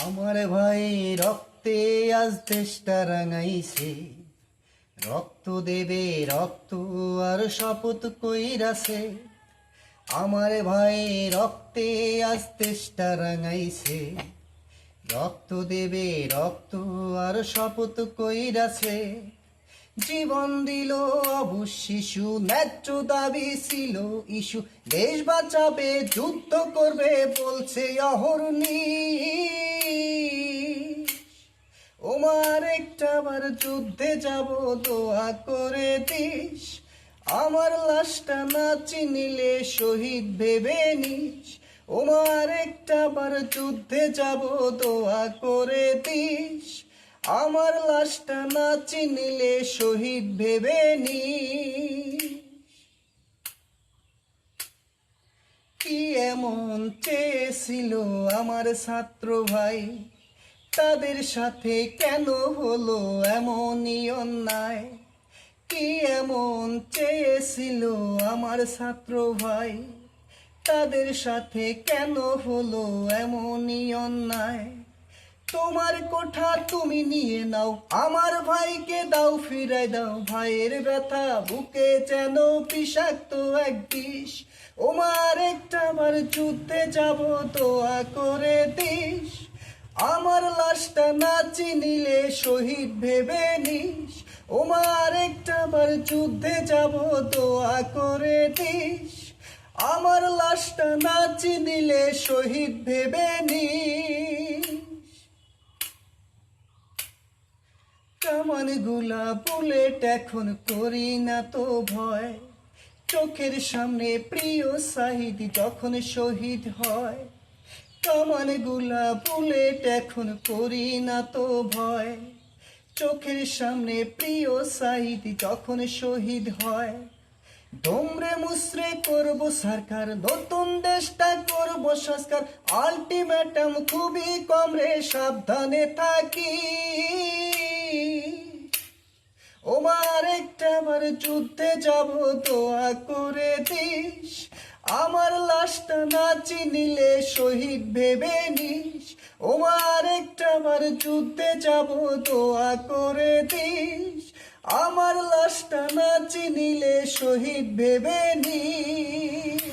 আমার ভাই রক্তে আজ দেশটা রাঙাইছে, রক্ত দেবে রক্ত আর শপথ কইরাছে। আমার ভাই রক্তে আজ দেশটা রাঙাইছে, রক্ত দেবে রক্ত আর শপথ কইরাছে। জীবন দিল অবুঝ শিশু, ন্যায্য দাবি ছিল ইস্যু, দেশ বাঁচাবে যুদ্ধ করবে বলছে অহর্নিশ। ওমার একটাবার যুদ্ধে যাব দোয়া করে দিস, আমার লাশটা না চিনিলে শহীদ ভেবে নিস। ওমার একটাবার যুদ্ধে যাব দোয়া করে দিস, আমার লাশটা না চিনিলে শহীদ ভেবে নিস। কি এমন চেয়েছিল আমার ছাত্র ভাই, তাদের সাথে কেন হলো এমনই অন্যায়? কি এমন চেয়েছিল আমার ছাত্র ভাই, তাদের সাথে কেন হলো এমনই অন্যায়? তোমার কোঠা তুমি নিয়ে নাও, আমার ভাইকে দাও ফিরাই দাও। ভাইয়ের ব্যথা বুকে যেন বিষাক্ত এক বিষ, ওমার একটাবার যুদ্ধে যাব দোয়া করে দিস, আমার লাশটা না চিনিলে শহীদ ভেবে নিস। ওমার একটাবার যুদ্ধে যাব দোয়া করে দিস, আমার লাশটা না চিনিলে শহীদ ভেবে নিস। কামানগুলা বুলেট এখন করি না তো ভয়, চোখের সামনে প্রিয় সাহিদ যখন শহীদ হয়। কামানগুলা বুলেট এখন করি না তো ভয়, চোখের সামনে প্রিয় সাহিদ যখন শহীদ হয়। দমরে মুসরে করব সরকার, নতুন দেশটা করব সংস্কার। আলটিমেটাম খুবই কম রে, সাবধানে থাকি। ওমার একটাবার যুদ্ধে যাব দোয়া করে দিস, আমার লাশটা না চিনিলে শহীদ ভেবে নিস। ওমার একটাবার যুদ্ধে যাব দোয়া করে দিস, আমার লাশটা না চিনিলে শহীদ ভেবে নিস।